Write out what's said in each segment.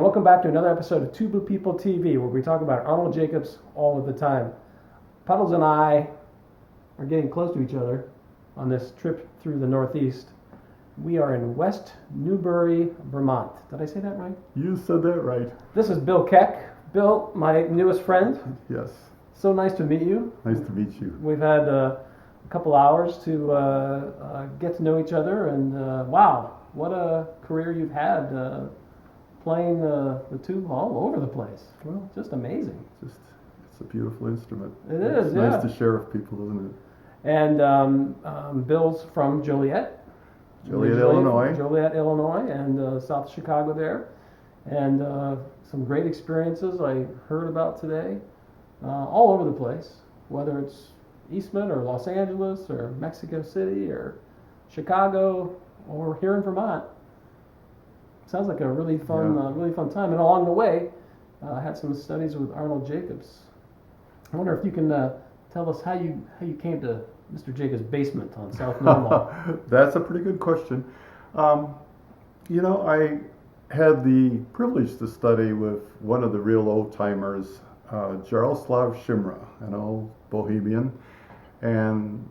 welcome back to another episode of Tuba People TV, where we talk about Arnold Jacobs all of the time. Puddles and I are getting close to each other on this trip through the Northeast. We are in West Newbury, Vermont. Did I say that right? You said that right. This is Bill Keck. Bill, my newest friend. Yes. So nice to meet you. Nice to meet you. We've had a couple hours to get to know each other, and wow, what a career you've had playing the tuba all over the place. Well, just amazing. It's a beautiful instrument. It's nice to share with people, isn't it? And Bill's from Joliet, Illinois, and South Chicago there, and some great experiences I heard about today, all over the place, whether it's Eastman or Los Angeles or Mexico City or Chicago or here in Vermont. Sounds like a really fun time. And along the way, I had some studies with Arnold Jacobs. I wonder if you can tell us how you came to Mr. Jacobs' basement on South Normal. That's a pretty good question. I had the privilege to study with one of the real old-timers, Jaroslav Shimra, an old bohemian, and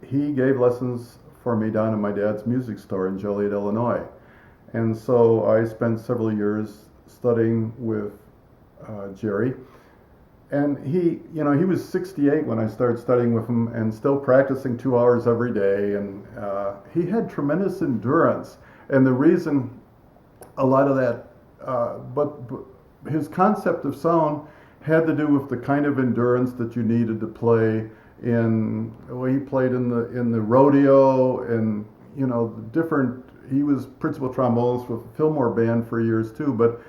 he gave lessons for me down in my dad's music store in Joliet, Illinois. And so I spent several years studying with Jerry. And he was 68 when I started studying with him and still practicing 2 hours every day. And he had tremendous endurance. And the reason a lot of that, but his concept of sound had to do with the kind of endurance that you needed to play in, well, he played in the rodeo and, he was principal trombonist with the Fillmore Band for years too, but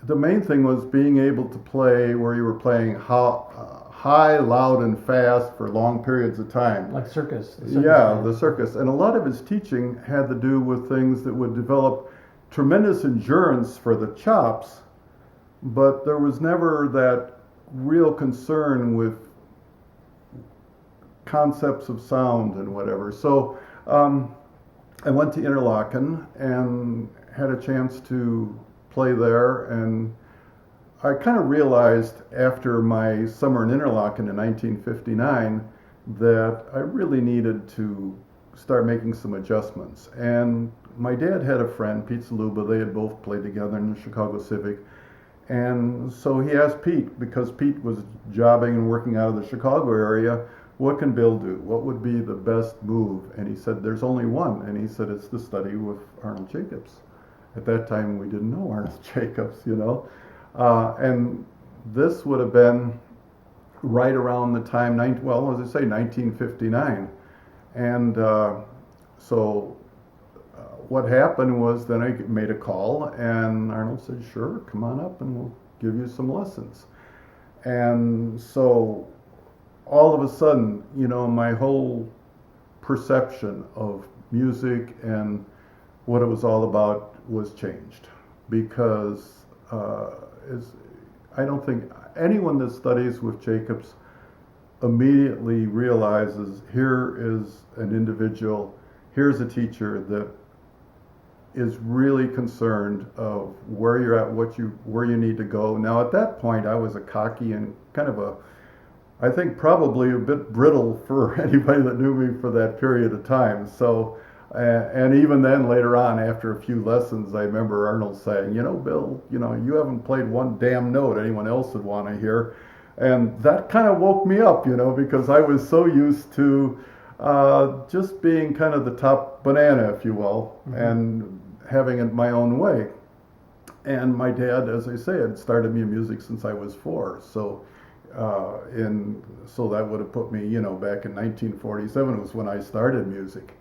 the main thing was being able to play where you were playing high, loud, and fast for long periods of time. Like circus. The circus. And a lot of his teaching had to do with things that would develop tremendous endurance for the chops, but there was never that real concern with concepts of sound and whatever. So I went to Interlochen and had a chance to play there, and I kind of realized after my summer in Interlochen in 1959 that I really needed to start making some adjustments. And my dad had a friend, Pete Saluba. They had both played together in the Chicago Civic. And so he asked Pete, because Pete was jobbing and working out of the Chicago area, what can Bill do? What would be the best move? And he said, there's only one. And he said, it's to study with Arnold Jacobs. At that time, we didn't know Arnold Jacobs, and this would have been right around the time, 1959. And so what happened was then I made a call, and Arnold said, sure, come on up and we'll give you some lessons. And so all of a sudden, my whole perception of music and what it was all about was changed, because I don't think anyone that studies with Jacobs immediately realizes here is an individual, here's a teacher that is really concerned of where you're at, where you need to go. Now at that point I was a cocky and kind of I think probably a bit brittle for anybody that knew me for that period of time. So, and even then later on, after a few lessons, I remember Arnold saying, Bill, you haven't played one damn note anyone else would want to hear. And that kind of woke me up, because I was so used to just being kind of the top banana, if you will, and having it my own way. And my dad, as I say, had started me in music since I was 4. So so that would have put me, back in 1947 was when I started music.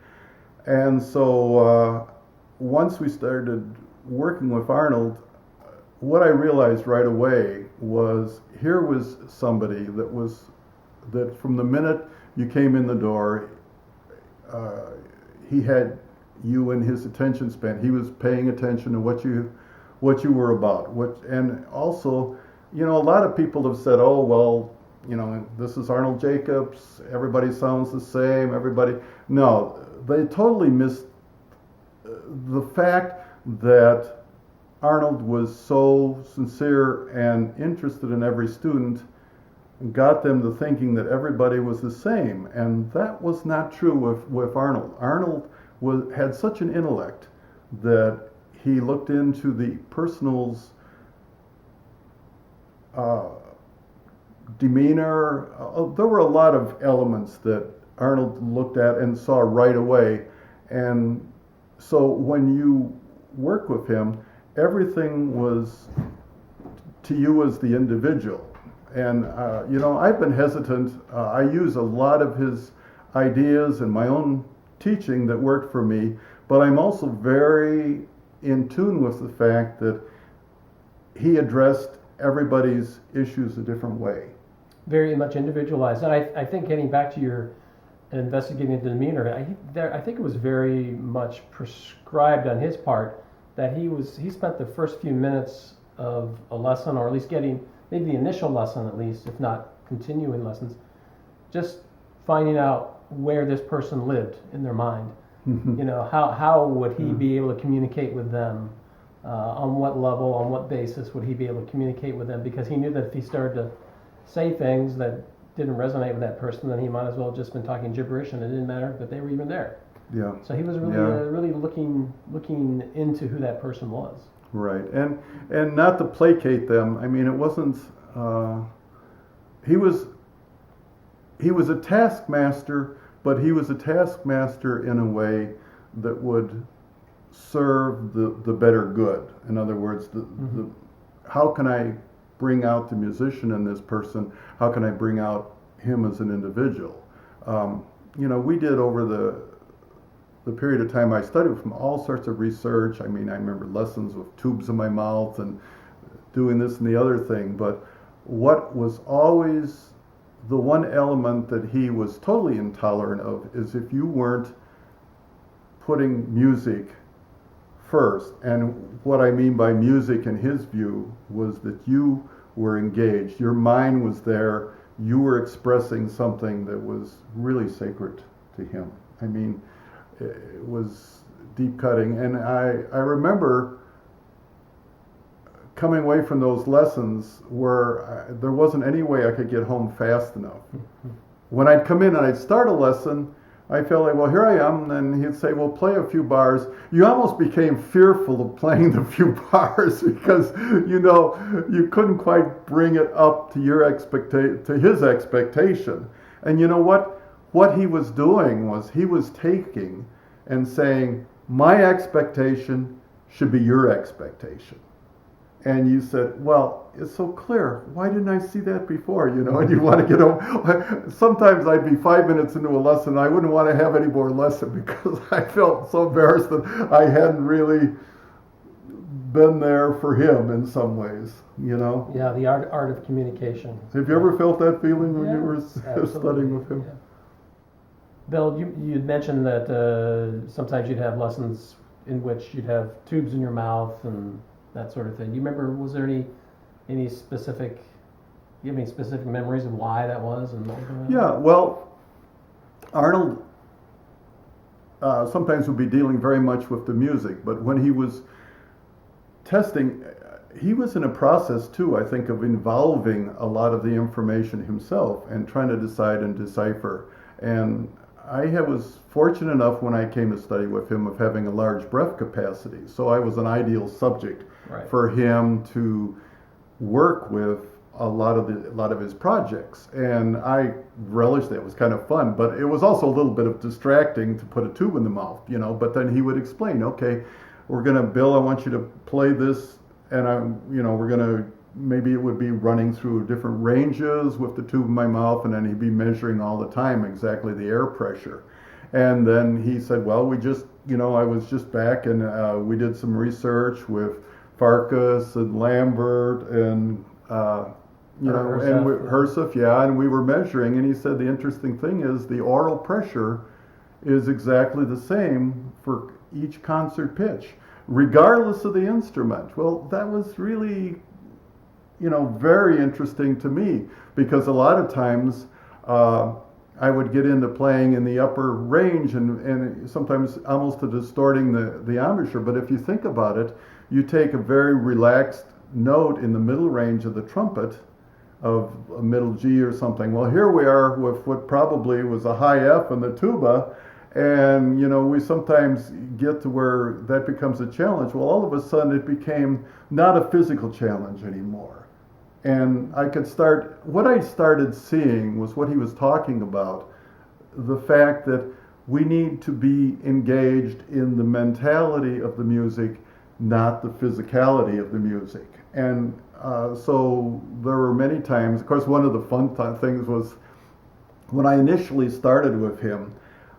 And so once we started working with Arnold, what I realized right away was here was somebody that from the minute you came in the door, he had you in his attention span. He was paying attention to what you were about. And also, a lot of people have said, oh, well, this is Arnold Jacobs, everybody sounds the same, No, they totally missed the fact that Arnold was so sincere and interested in every student and got them to thinking that everybody was the same. And that was not true with Arnold. Arnold had such an intellect that he looked into the person's demeanor. There were a lot of elements that Arnold looked at and saw right away. And so when you work with him, everything was to you as the individual. And, I've been hesitant. I use a lot of his ideas in my own teaching that worked for me, but I'm also very in tune with the fact that he addressed everybody's issues a different way. Very much individualized. And I think getting back to your investigating the demeanor, I think it was very much prescribed on his part that he spent the first few minutes of a lesson, or at least getting maybe the initial lesson at least, if not continuing lessons, just finding out where this person lived in their mind. How would he be able to communicate with them? On what level, on what basis would he be able to communicate with them? Because he knew that if he started to say things that didn't resonate with that person, then he might as well have just been talking gibberish, and it didn't matter that they were even there. Yeah. So he was really looking into who that person was. Right, and not to placate them. I mean, it wasn't. He was a taskmaster, but he was a taskmaster in a way that would serve the better good. In other words, how can I bring out the musician in this person? How can I bring out him as an individual? We did over the period of time I studied with him all sorts of research. I mean, I remember lessons with tubes in my mouth and doing this and the other thing. But what was always the one element that he was totally intolerant of is if you weren't putting music first. And what I mean by music in his view was that you were engaged. Your mind was there. You were expressing something that was really sacred to him. I mean, it was deep cutting. And I remember coming away from those lessons where there wasn't any way I could get home fast enough. When I'd come in and I'd start a lesson, I felt like, well, here I am, and he'd say, well, play a few bars. You almost became fearful of playing the few bars because, you couldn't quite bring it up to his expectation. And you know what? What he was doing was he was taking and saying, my expectation should be your expectation. And you said, well, it's so clear. Why didn't I see that before? And you want to get home. Sometimes I'd be 5 minutes into a lesson. I wouldn't want to have any more lesson because I felt so embarrassed that I hadn't really been there for him in some ways, Yeah, the art of communication. Have you ever felt that feeling when you were absolutely. studying with him? Yeah. Bill, you mentioned that sometimes you'd have lessons in which you'd have tubes in your mouth and that sort of thing. Do you remember, was there any specific, you have any specific memories of why that was? Yeah, well, Arnold sometimes would be dealing very much with the music, but when he was testing, he was in a process too, I think, of involving a lot of the information himself and trying to decide and decipher. And I was fortunate enough when I came to study with him of having a large breath capacity, so I was an ideal subject for him to work with a lot of his projects, and I relished that. It was kind of fun, but it was also a little bit of distracting to put a tube in the mouth, But then he would explain, okay, Bill, I want you to play this, and we're gonna. Maybe it would be running through different ranges with the tube in my mouth, and then he'd be measuring all the time exactly the air pressure. And then he said, well, I was just back and we did some research with Farkas and Lambert and, Herseth, and we were measuring, and he said the interesting thing is the oral pressure is exactly the same for each concert pitch, regardless of the instrument. Well, that was really very interesting to me, because a lot of times I would get into playing in the upper range and sometimes almost to distorting the embouchure. But if you think about it, you take a very relaxed note in the middle range of the trumpet of a middle G or something. Well, here we are with what probably was a high F in the tuba, and we sometimes get to where that becomes a challenge. Well, all of a sudden it became not a physical challenge anymore. And what I started seeing was what he was talking about, the fact that we need to be engaged in the mentality of the music, not the physicality of the music. And so there were many times, of course, one of the fun things was when I initially started with him,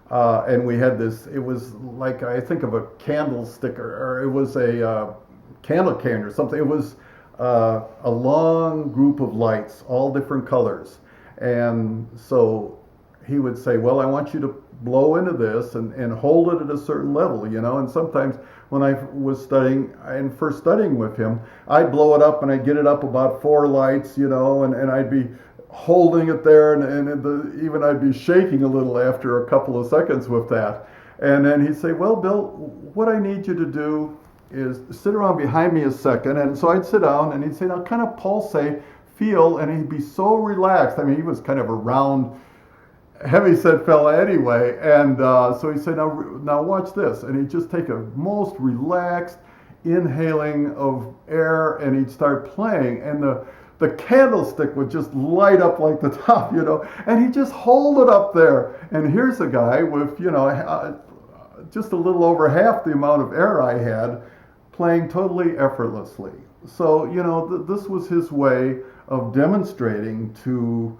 and we had this, it was like, I think of a candlestick, or it was a candle can or something. It was a long group of lights, all different colors. And so he would say, well, I want you to blow into this and hold it at a certain level, and sometimes when I was first studying with him, I'd blow it up and I'd get it up about 4 lights, and I'd be holding it there, and even I'd be shaking a little after a couple of seconds with that. And then he'd say, well, Bill, what I need you to do is sit around behind me a second. And so I'd sit down, and he'd say, now kind of pulsate, feel, and he'd be so relaxed. I mean, he was kind of a round, heavy-set fella anyway. And so he'd say, now watch this. And he'd just take a most relaxed inhaling of air, and he'd start playing. And the candlestick would just light up like the top, and he'd just hold it up there. And here's a guy with, just a little over half the amount of air I had, playing totally effortlessly. So, this was his way of demonstrating to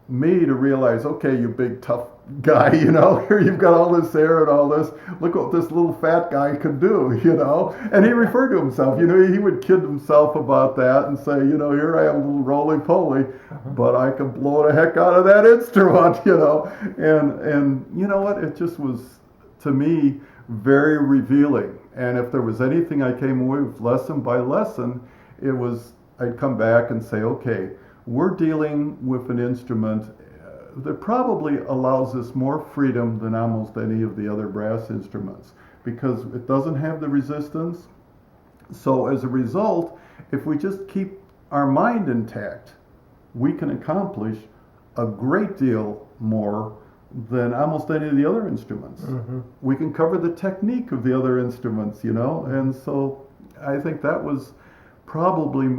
me to realize, okay, you big tough guy, here you've got all this air and all this. Look what this little fat guy could do, And he referred to himself, he would kid himself about that and say, here I am, little roly-poly, but I can blow the heck out of that instrument, And you know what? It just was, to me, very revealing. And if there was anything I came away with lesson by lesson, it was, I'd come back and say, okay, we're dealing with an instrument that probably allows us more freedom than almost any of the other brass instruments, because it doesn't have the resistance. So as a result, if we just keep our mind intact, we can accomplish a great deal more than almost any of the other instruments. Mm-hmm. We can cover the technique of the other instruments, and so I think that was probably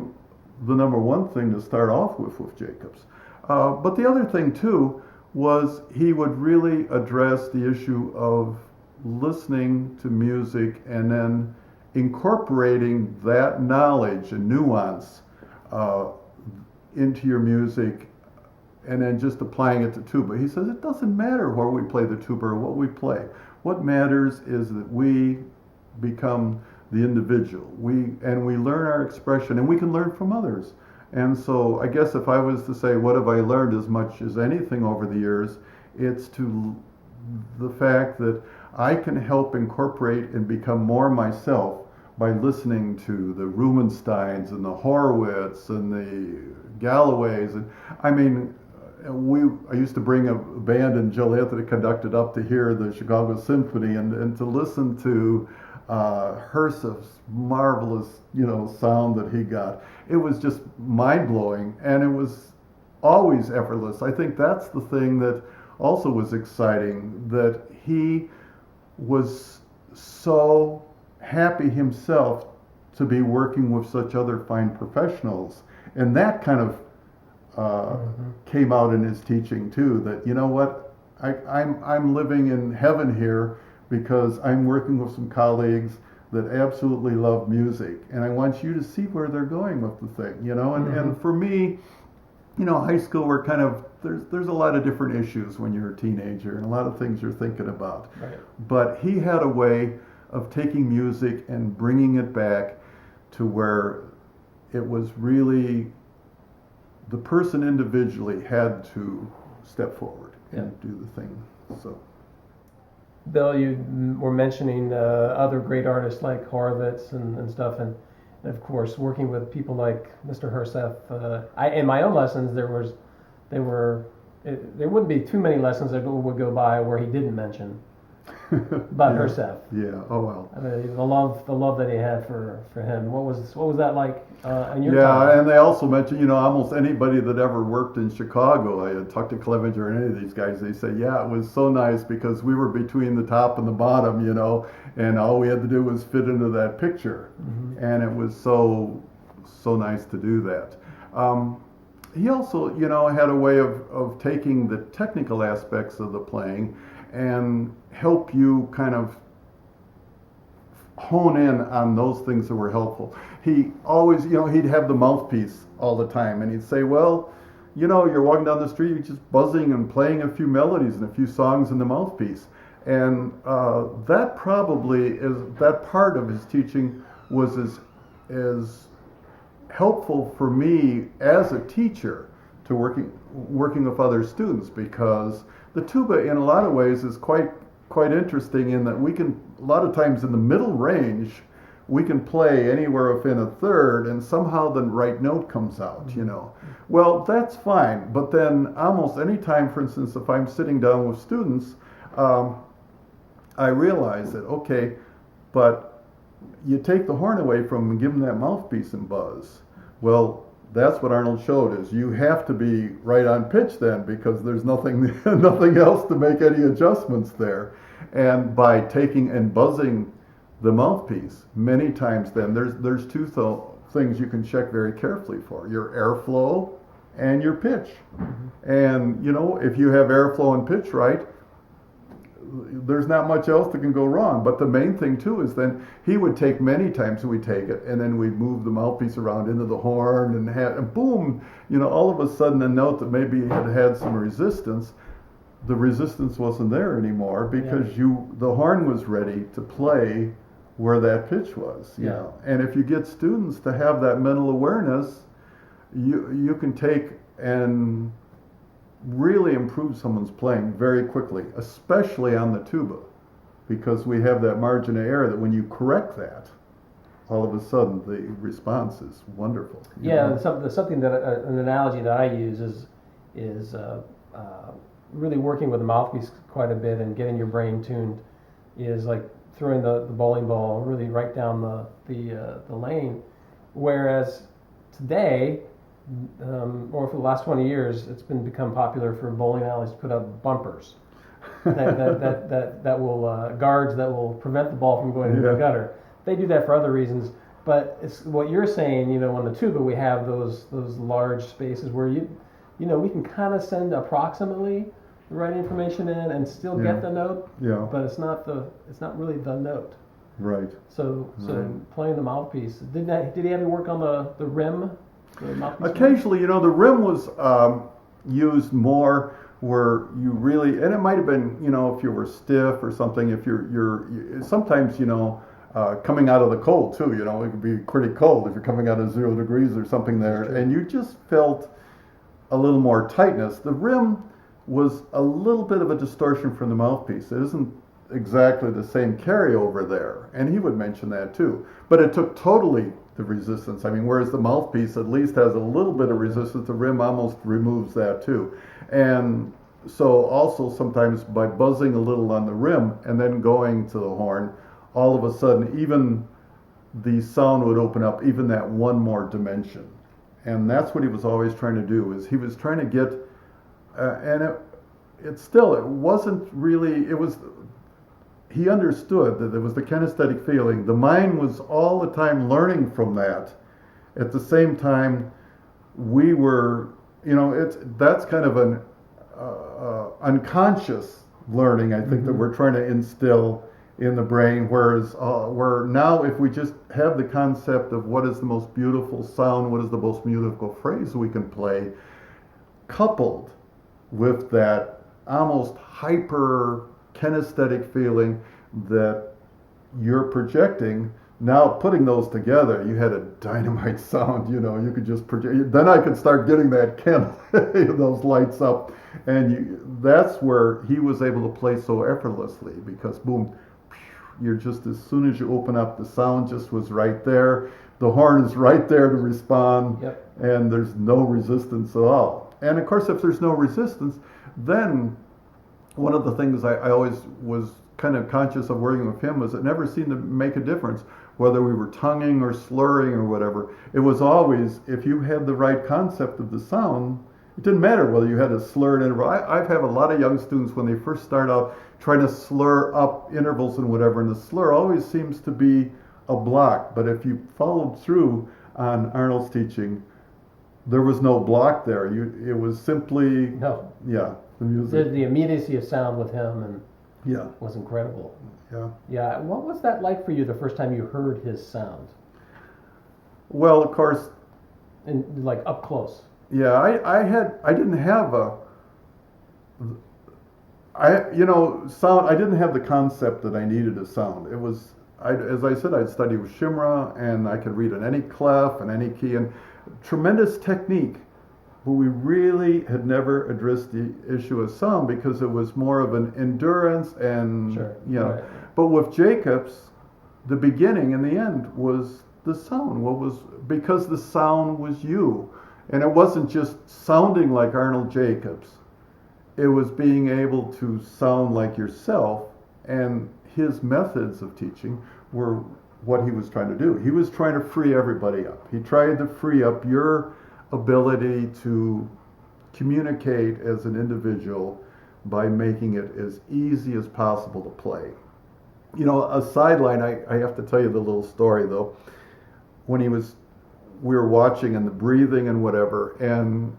the number one thing to start off with Jacobs. But the other thing too was he would really address the issue of listening to music and then incorporating that knowledge and nuance into your music, and then just applying it to tuba. He says it doesn't matter where we play the tuba or what we play. What matters is that we become the individual. We learn our expression, and we can learn from others. And so I guess if I was to say what have I learned as much as anything over the years, it's to the fact that I can help incorporate and become more myself by listening to the Rubinsteins and the Horowitz and the Galloways. And I mean, I used to bring a band in Joliet that conducted up to hear the Chicago Symphony and to listen to Herseth's marvelous, sound that he got. It was just mind-blowing, and it was always effortless. I think that's the thing that also was exciting, that he was so happy himself to be working with such other fine professionals, and that kind of came out in his teaching too, that I'm living in heaven here because I'm working with some colleagues that absolutely love music, and I want you to see where they're going with the thing, and for me, high school, we're kind of, there's a lot of different issues when you're a teenager and a lot of things you're thinking about. Right. But he had a way of taking music and bringing it back to where it was really the person individually had to step forward and do the thing. So, Bill, you were mentioning other great artists like Horowitz and stuff, and of course working with people like Mr. Herseth. In my own lessons, there wouldn't be too many lessons that would go by where he didn't mention about Yeah. herself. Yeah. Oh well. I mean, the love that he had for him. What was that like in your Yeah, time? and they also mentioned, almost anybody that ever worked in Chicago, I had talked to Clevenger and any of these guys, they say, yeah, it was so nice because we were between the top and the bottom, and all we had to do was fit into that picture. Mm-hmm. And it was so nice to do that. He also, had a way of taking the technical aspects of the playing and help you kind of hone in on those things that were helpful. He always, he'd have the mouthpiece all the time, and he'd say, well, you're walking down the street, you're just buzzing and playing a few melodies and a few songs in the mouthpiece. And that part of his teaching was as helpful for me as a teacher to working with other students, because the tuba in a lot of ways is quite interesting in that we can, a lot of times in the middle range, we can play anywhere within a third and somehow the right note comes out, Well, that's fine, but then almost any time, for instance, if I'm sitting down with students, I realize that, okay, but you take the horn away from them and give them that mouthpiece and buzz. Well, that's what Arnold showed, is you have to be right on pitch then, because there's nothing else to make any adjustments there. And by taking and buzzing the mouthpiece, many times then there's two things you can check very carefully for: your airflow and your pitch. Mm-hmm. And if you have airflow and pitch right, there's not much else that can go wrong. But the main thing too is then he would take, many times we'd take it and then we'd move the mouthpiece around into the horn and boom, all of a sudden a note that maybe had some resistance, the resistance wasn't there anymore, because the horn was ready to play where that pitch was. And if you get students to have that mental awareness, you can take and really improve someone's playing very quickly, especially on the tuba, because we have that margin of error that when you correct that, all of a sudden the response is wonderful. Something that an analogy that I use is really working with the mouthpiece quite a bit and getting your brain tuned is like throwing the bowling ball really right down the lane, whereas today, or for the last 20 years, it's become popular for bowling alleys to put up bumpers that will guards that will prevent the ball from going into the gutter. They do that for other reasons, but it's what you're saying. On the tuba, we have those large spaces where we can kind of send approximately the right information in and still get the note. But it's not really the note. Right. So playing the mouthpiece. Did he ever work on the rim? Occasionally, the rim was used more where you really, and it might have been, if you were stiff or something, if you're sometimes, coming out of the cold too, it could be pretty cold if you're coming out of 0 degrees or something there, and you just felt a little more tightness. The rim was a little bit of a distortion from the mouthpiece. It isn't exactly the same carryover there, and he would mention that too, but it took totally the resistance. I mean, whereas the mouthpiece at least has a little bit of resistance, the rim almost removes that too. And so also sometimes by buzzing a little on the rim and then going to the horn, all of a sudden even the sound would open up even that one more dimension. And that's what he was always trying to do, is he was trying to get, he understood that it was the kinesthetic feeling. The mind was all the time learning from that. At the same time, we were, that's kind of an unconscious learning, I think, that we're trying to instill in the brain. Whereas, where now, if we just have the concept of what is the most beautiful sound, what is the most beautiful phrase we can play, coupled with that almost hyper kinesthetic feeling that you're projecting, now putting those together, you had a dynamite sound. You could just project. Then I could start getting that candle, those lights up, and that's where he was able to play so effortlessly, because boom, you're just, as soon as you open up, the sound just was right there. The horn is right there to respond, and there's no resistance at all. And of course, if there's no resistance, then one of the things I always was kind of conscious of working with him was it never seemed to make a difference whether we were tonguing or slurring or whatever. It was always, if you had the right concept of the sound, it didn't matter whether you had a slur and interval. I've had a lot of young students when they first start out trying to slur up intervals and whatever, and the slur always seems to be a block. But if you followed through on Arnold's teaching, there was no block there. It was simply, No. yeah, the music. The immediacy of sound with him and Yeah, was incredible. yeah. Yeah. What was that like for you the first time you heard his sound? Well, of course, And like up close. yeah, I didn't have sound. I didn't have the concept that I needed a sound. It was, as I said, I'd studied with Shimra, and I could read in any clef and any key, and tremendous technique. But we really had never addressed the issue of sound because it was more of an endurance and, Sure. you know. Right. But with Jacobs, the beginning and the end was the sound. Because the sound was you. And it wasn't just sounding like Arnold Jacobs. It was being able to sound like yourself, and his methods of teaching were what he was trying to do. He was trying to free everybody up. He tried to free up your ability to communicate as an individual by making it as easy as possible to play. You know, a sideline, I have to tell you the little story though. When we were watching and the breathing and whatever, and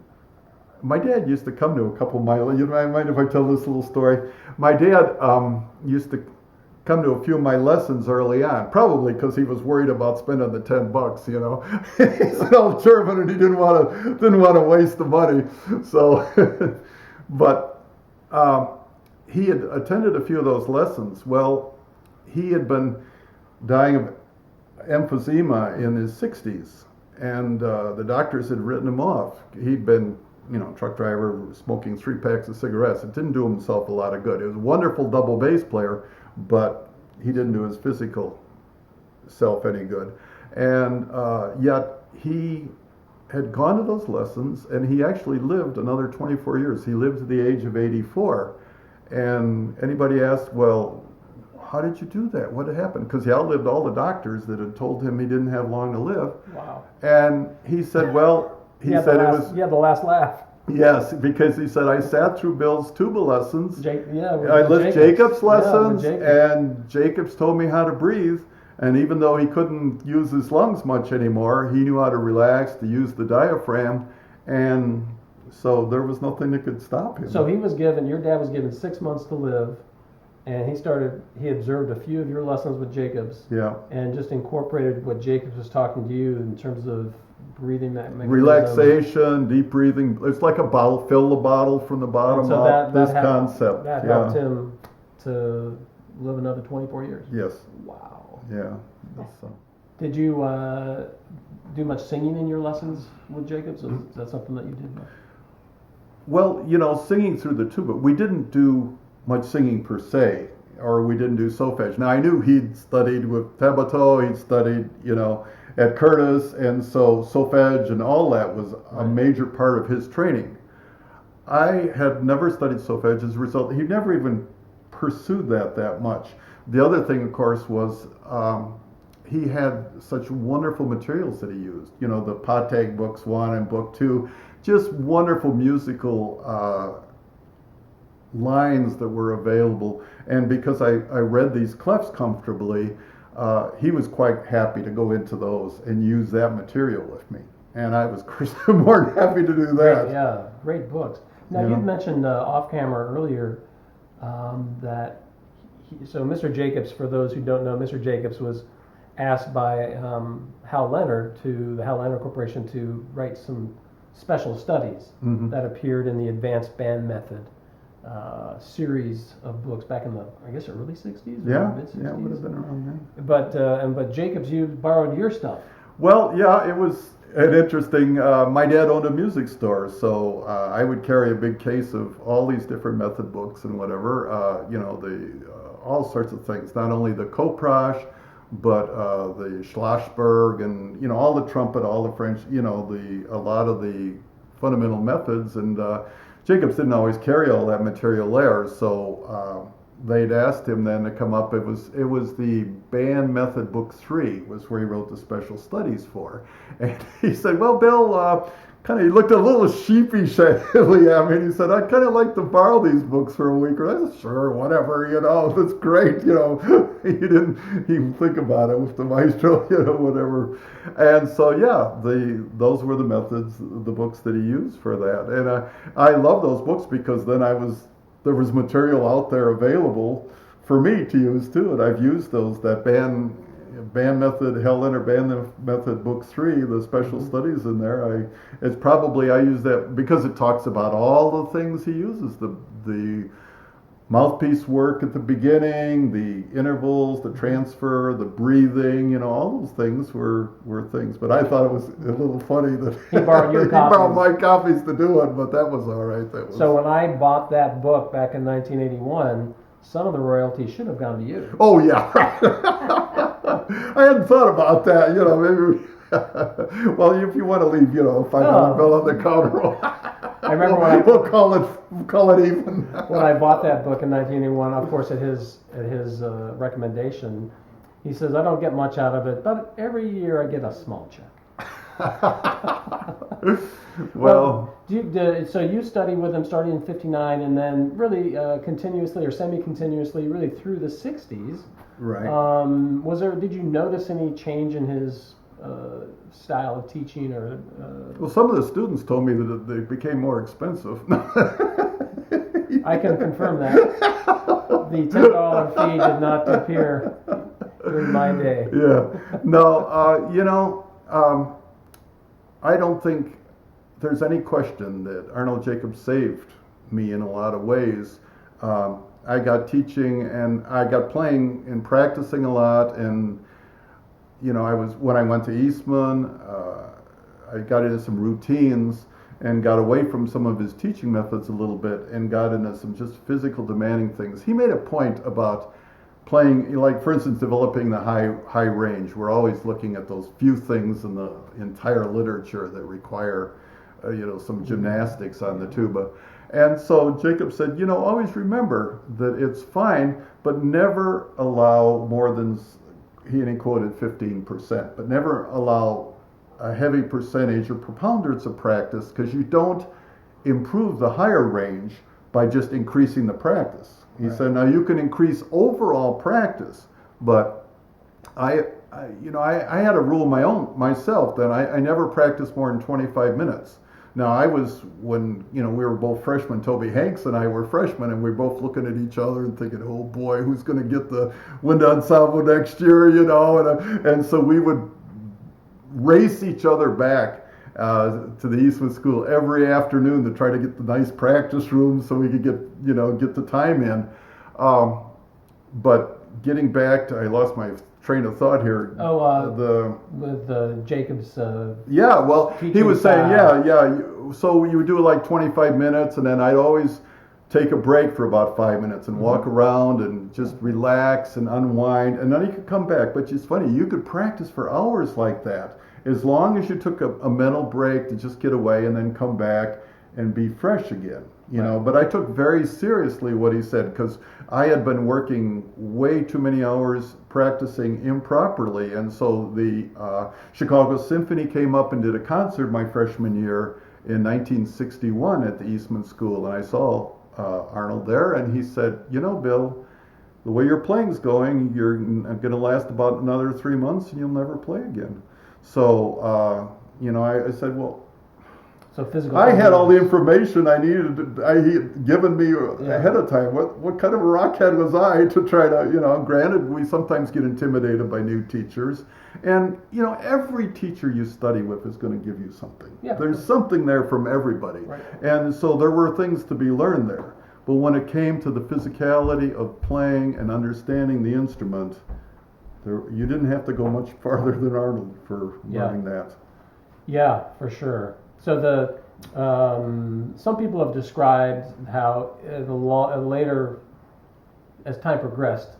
my dad used to come to a couple of my, you know, I mind if I tell this little story? My dad used to come to a few of my lessons early on, probably because he was worried about spending the $10, you know. He's an old German and he didn't want to waste the money. So, but he had attended a few of those lessons. Well, he had been dying of emphysema in his 60s, and the doctors had written him off. He'd been, you know, truck driver, smoking 3 packs of cigarettes. It didn't do himself a lot of good. He was a wonderful double bass player, but he didn't do his physical self any good. And yet he had gone to those lessons, and he actually lived another 24 years. He lived to the age of 84. And anybody asked, well, how did you do that? What had happened? Because he outlived all the doctors that had told him he didn't have long to live. Wow. And he said, well, he had the last laugh. Yes, because he said, I sat through Bill's tuba lessons. I With listened Jacobs lessons, Jacobs. and Jacobs told me how to breathe. And even though he couldn't use his lungs much anymore, he knew how to relax, to use the diaphragm. And so there was nothing that could stop him. So your dad was given 6 months to live, and he observed a few of your lessons with Jacobs. Yeah. And just incorporated what Jacobs was talking to you in terms of breathing mechanism. Relaxation, deep breathing. It's like a bottle, fill the bottle from the bottom so up, this helped, concept. That helped him to live another 24 years. Yes. Wow. Yeah. So. Did you do much singing in your lessons with Jacobs? Is that something that you did? Well, you know, singing through the tuba, we didn't do much singing per se, or we didn't do solfege. Now, I knew he'd studied with Tabata, he'd studied, you know, at Curtis, and so solfege and all that was a major part of his training. I had never studied solfege. As a result, he never even pursued that much. The other thing, of course, was he had such wonderful materials that he used. You know, the Patag books 1 and book 2, just wonderful musical lines that were available. And because I read these clefs comfortably, he was quite happy to go into those and use that material with me. And I was, of course, more than happy to do that. Great books. Now, you mentioned off camera earlier that so Mr. Jacobs, for those who don't know, Mr. Jacobs was asked by Hal Leonard the Hal Leonard Corporation to write some special studies that appeared in the Advanced Band Method series of books back in the, I guess, early 60s or mid-60s. Yeah, it would have been around then. But Jacobs, you borrowed your stuff. Well, yeah, it was an interesting, my dad owned a music store, so I would carry a big case of all these different method books and whatever, you know, all sorts of things, not only the Koprash, but the Schlossberg and, you know, all the trumpet, all the French, you know, a lot of the fundamental methods. And Jacobs didn't always carry all that material there, so they'd asked him then to come up. It was the band method book 3 was where he wrote the special studies for, and he said, "Well, Bill." He looked a little sheepishly at me, and he said, "I'd kind of like to borrow these books for a week." And I said, "Sure, whatever, that's great, He didn't even think about it with the maestro, whatever. And so, yeah, those were the methods, the books that he used for that. And I love those books because then there was material out there available for me to use too, and I've used that band method, Leonard band method book 3, the special studies in there. I use that because it talks about all the things he uses, the mouthpiece work at the beginning, the intervals, the transfer, the breathing, all those things were things. But I thought it was a little funny that he borrowed your copies. He borrowed my copies to do it, but that was all right. So when I bought that book back in 1981, some of the royalties should have gone to you. Oh yeah. I hadn't thought about that, maybe. Well, if you want to leave, $500 bill on the counter, I remember when we'll call it even. When I bought that book in 1981, of course, at his recommendation, he says, "I don't get much out of it, but every year I get a small check." Well, so you studied with him starting in '59, and then really continuously or semi-continuously, really through the '60s. Right. Did you notice any change in his style of teaching, or? Well, some of the students told me that they became more expensive. I can confirm that. The $10 fee did not appear during my day. Yeah. No. I don't think there's any question that Arnold Jacobs saved me in a lot of ways. I got teaching and I got playing and practicing a lot, and when I went to Eastman, I got into some routines and got away from some of his teaching methods a little bit and got into some just physical demanding things. He made a point about playing, like for instance, developing the high range. We're always looking at those few things in the entire literature that require some gymnastics on the tuba. And so Jacob said, always remember that it's fine, but never allow more than, he quoted 15%, but never allow a heavy percentage or preponderance of practice, because you don't improve the higher range by just increasing the practice. He said, now you can increase overall practice, but I had a rule myself that I never practiced more than 25 minutes. Now when we were both freshmen, Toby Hanks and I were freshmen, and we were both looking at each other and thinking, oh boy, who's going to get the wind ensemble next year, and so we would race each other back to the Eastman School every afternoon to try to get the nice practice room so we could get the time in. But getting back to, I lost my train of thought here. With the Jacobs. Yeah, well, he was saying, so you would do like 25 minutes, and then I'd always take a break for about 5 minutes and walk around and just relax and unwind, and then you could come back. But it's funny, you could practice for hours like that, as long as you took a mental break to just get away and then come back and be fresh again, But I took very seriously what he said, because I had been working way too many hours practicing improperly. And so the Chicago Symphony came up and did a concert my freshman year in 1961 at the Eastman School. And I saw Arnold there, and he said, Bill, the way your playing's going, you're going to last about another 3 months and you'll never play again. So, I said, well, so physical. I had all the information I needed. He had given me ahead of time. What kind of a rockhead was I to try to, granted, we sometimes get intimidated by new teachers. And, every teacher you study with is going to give you something. Yeah. There's something there from everybody. Right. And so there were things to be learned there. But when it came to the physicality of playing and understanding the instrument, you didn't have to go much farther than Arnold for learning that. Yeah, for sure. So some people have described how later, as time progressed,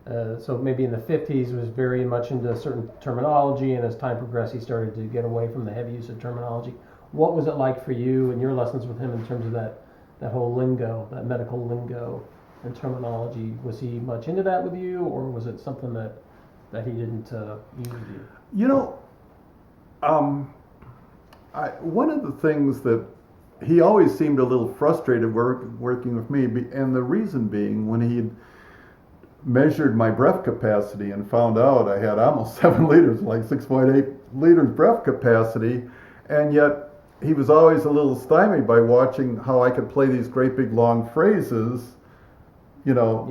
so maybe in the 50s was very much into certain terminology, and as time progressed he started to get away from the heavy use of terminology. What was it like for you and your lessons with him in terms of that that whole lingo, that medical lingo and terminology. Was he much into that with you, or was it something that he didn't use with you? You know, one of the things that he always seemed a little frustrated working with me, and the reason being when he measured my breath capacity and found out I had almost 7 liters, like 6.8 liters breath capacity, and yet he was always a little stymied by watching how I could play these great big long phrases, you know,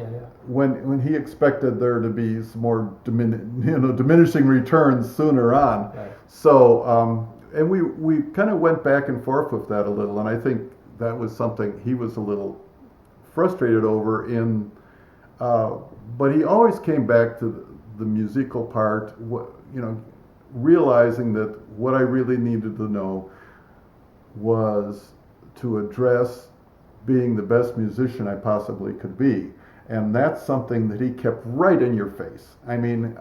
when he expected there to be some more diminishing returns sooner on. Right. So, and we kind of went back and forth with that a little, and I think that was something he was a little frustrated over but he always came back to the musical part, realizing that what I really needed to know was to address being the best musician I possibly could be. And that's something that he kept right in your face. I mean,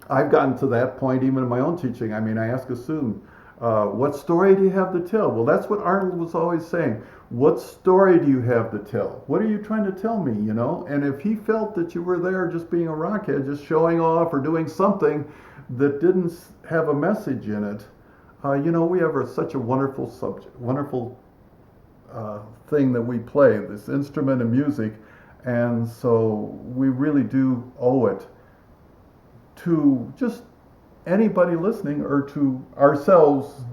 I've gotten to that point even in my own teaching. I mean, I ask a student, what story do you have to tell? Well, that's what Arnold was always saying. What story do you have to tell? What are you trying to tell me, you know? And if he felt that you were there just being a rockhead, just showing off or doing something that didn't have a message in it, we have such a wonderful subject, wonderful thing that we play, this instrument of music, and so we really do owe it to just anybody listening or to ourselves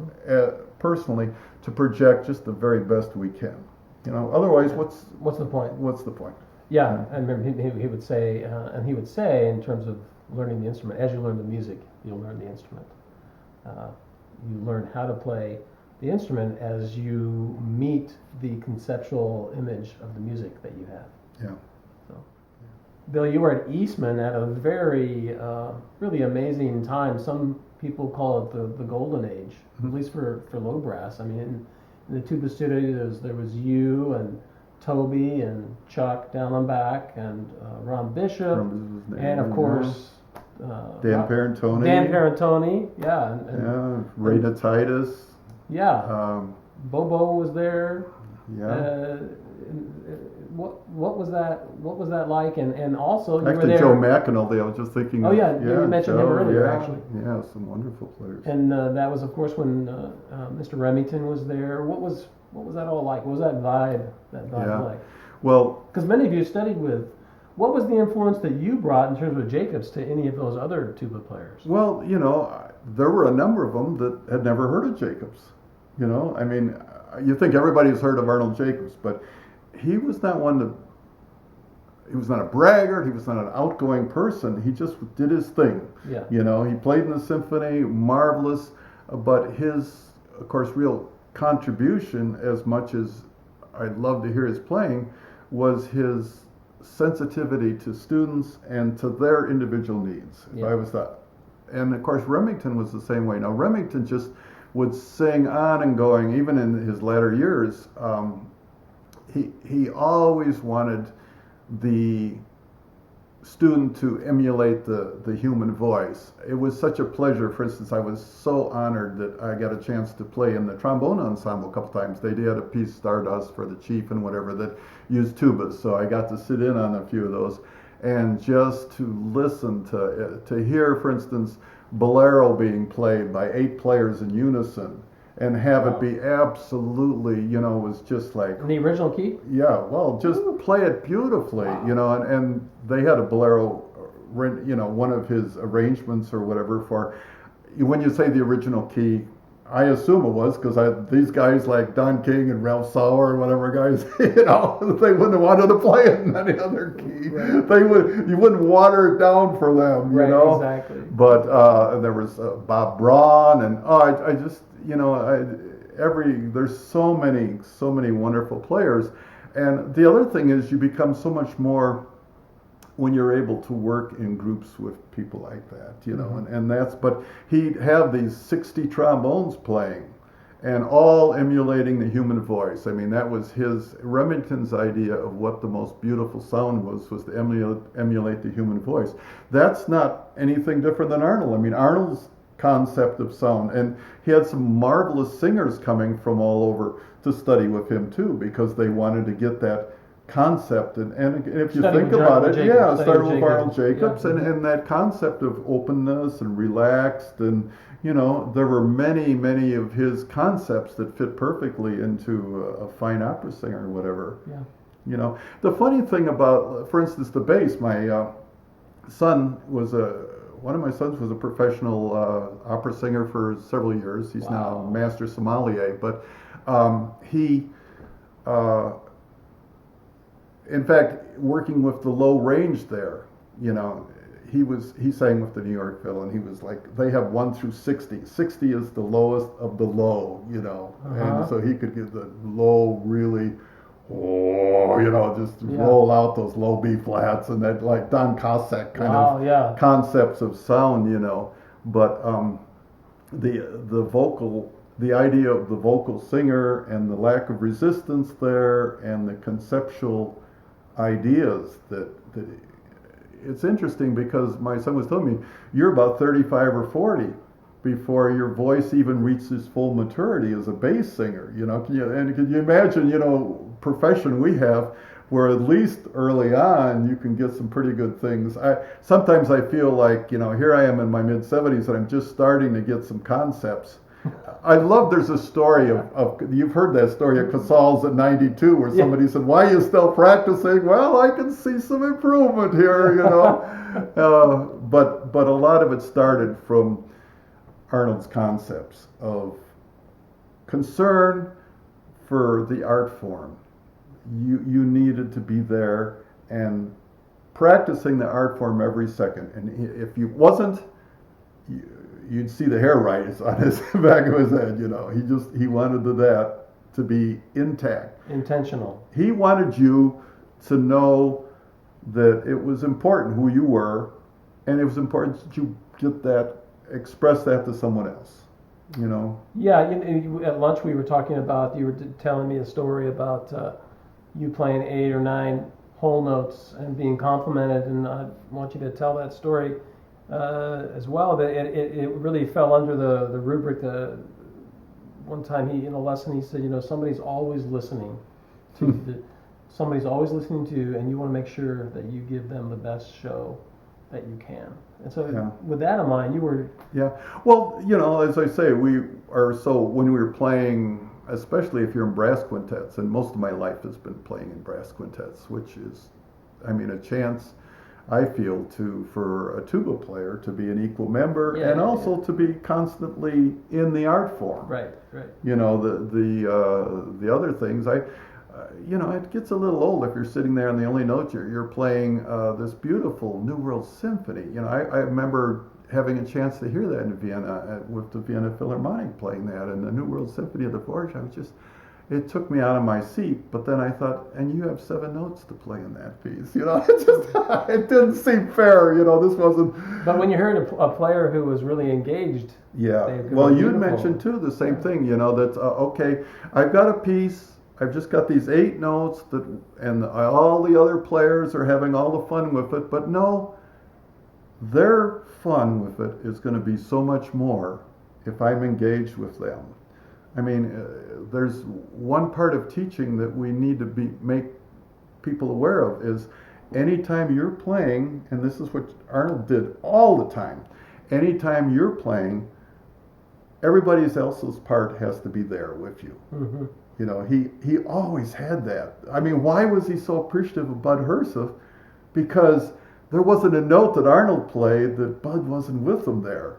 personally to project just the very best we can. Otherwise, what's the point? What's the point? Yeah, I remember he would say, in terms of learning the instrument, as you learn the music, you'll learn the instrument. You learn how to play the instrument as you meet the conceptual image of the music that you have. Yeah. So, Bill, you were at Eastman at a very, really amazing time. Some people call it the golden age, at least for low brass. I mean, in the tuba studios, there was you and Toby and Chuck Daellenbach and Ron Bishop, and of course Dan Parentoni. Yeah. Rita Titus. Yeah. Bobo was there. Yeah. What was that like? And also you actually were there. Joe McAnally, I was just thinking. Oh yeah, you mentioned him earlier actually. Yeah, some wonderful players. And that was of course when Mr. Remington was there. What was that all like? What was that vibe like? Well, because many of you studied with. What was the influence that you brought in terms of Jacobs to any of those other tuba players? Well, there were a number of them that had never heard of Jacobs. I mean, you think everybody's heard of Arnold Jacobs, but he was not he was not a braggart, he was not an outgoing person, he just did his thing. Yeah. He played in the symphony, marvelous, but his, of course, real contribution, as much as I'd love to hear his playing, was his sensitivity to students and to their individual needs. Yeah. I was that. And of course, Remington was the same way. Now, Remington just would sing on and going, even in his latter years. He always wanted the student to emulate the human voice. It was such a pleasure. For instance, I was so honored that I got a chance to play in the trombone ensemble a couple times. They did a piece, Stardust, for the chief and whatever, that used tubas. So I got to sit in on a few of those. And just to listen to hear, for instance, Bolero being played by 8 players in unison, and have it be absolutely, was just like... In the original key? Yeah, well, just play it beautifully, and they had a Bolero, one of his arrangements or whatever for... When you say the original key, I assume it was, because these guys like Don King and Ralph Sauer and whatever guys, they wouldn't have wanted to play it in any other key. Right. You wouldn't water it down for them, you know? Exactly. But there was Bob Braun, and I just... there's so many wonderful players, and the other thing is you become so much more when you're able to work in groups with people like that, and that's. But he'd have these 60 trombones playing, and all emulating the human voice. I mean, that was Remington's idea of what the most beautiful sound was to emulate the human voice. That's not anything different than Arnold. I mean, Arnold's concept of sound. And he had some marvelous singers coming from all over to study with him too, because they wanted to get that concept. And if you think about it, started with Arnold Jacobs, and that concept of openness and relaxed, and there were many of his concepts that fit perfectly into a fine opera singer or whatever. Yeah. The funny thing about, for instance, the bass, one of my sons was a professional opera singer for several years. He's now a master sommelier, but he, in fact, working with the low range there, he sang with the New York Phil, and he was like, they have 1 through 60. 60 is the lowest of the low, and so he could get the low really, roll out those low B flats, and that like Don Cossack kind of concepts of sound, But the vocal, the idea of the vocal singer and the lack of resistance there, and the conceptual ideas that it's interesting, because my son was telling me, you're about 35 or 40 before your voice even reaches full maturity as a bass singer. Can you imagine, profession we have, where at least early on you can get some pretty good things. Sometimes I feel like, here I am in my mid-70s and I'm just starting to get some concepts. I love, there's a story of you've heard that story of Casals at 92, where somebody said, why are you still practicing? Well, I can see some improvement here, but a lot of it started from Arnold's concepts of concern for the art form. You needed to be there and practicing the art form every second. And if you wasn't, you'd see the hair rise on his back of his head. He wanted that to be intact, intentional. He wanted you to know that it was important who you were, and it was important that you express that to someone else. Yeah, at lunch we were talking about, you were telling me a story about you playing 8 or 9 whole notes and being complimented, and I want you to tell that story as well. But it really fell under the rubric. One time in a lesson he said, somebody's always listening to somebody's always listening to you, and you want to make sure that you give them the best show that you can. And so with that in mind, you were... Yeah. Well, as I say, when we were playing, especially if you're in brass quintets, and most of my life has been playing in brass quintets, which is, a chance, I feel, for a tuba player to be an equal member, and also to be constantly in the art form. Right. The other things, it gets a little old if you're sitting there and the only note you're playing this beautiful New World Symphony. I remember having a chance to hear that in Vienna with the Vienna Philharmonic playing that, and the New World Symphony of the Forge. It took me out of my seat. But then I thought, and you have 7 notes to play in that piece. It didn't seem fair. This wasn't. But when you're hearing a player who was really engaged. Yeah. Well, you'd mentioned too the same thing. That okay, I've got a piece. I've just got these 8 notes and all the other players are having all the fun with it. But no, their fun with it is going to be so much more if I'm engaged with them. There's one part of teaching that we need to make people aware of is anytime you're playing, and this is what Arnold did all the time, anytime you're playing, everybody else's part has to be there with you. Mm-hmm. He always had that. Why was he so appreciative of Bud Herseth? Because there wasn't a note that Arnold played that Bud wasn't with him there.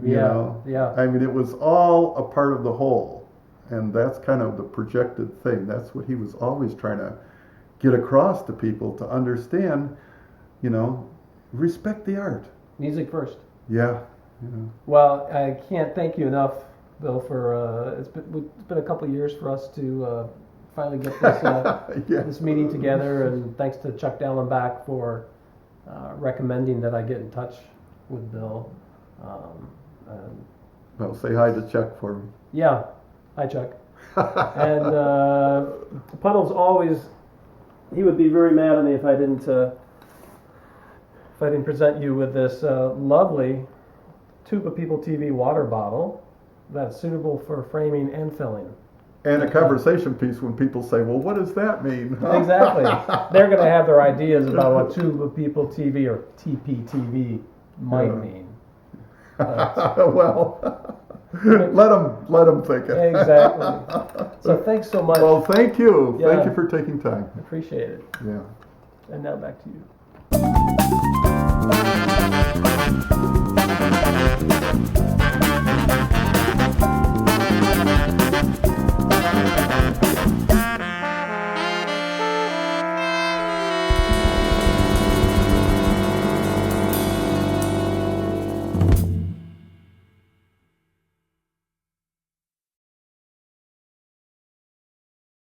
Yeah. It was all a part of the whole. And that's kind of the projected thing. That's what he was always trying to get across to people, to understand, respect the art. Music first. Yeah. Well, I can't thank you enough, Bill, for it's been a couple of years for us to finally get this this meeting together, and thanks to Chuck Daellenbach for recommending that I get in touch with Bill. Well, say hi to Chuck for me. Yeah, hi Chuck. And Puddle's always, he would be very mad at me if I didn't present you with this lovely Tuba People TV water bottle that's suitable for framing and filling. And a conversation piece when people say, well, what does that mean? Exactly. They're going to have their ideas about what Tuba People TV or TPTV might mean. Well, let them think it. Exactly. So thanks so much. Well, thank you. Yeah. Thank you for taking time. Appreciate it. Yeah. And now back to you.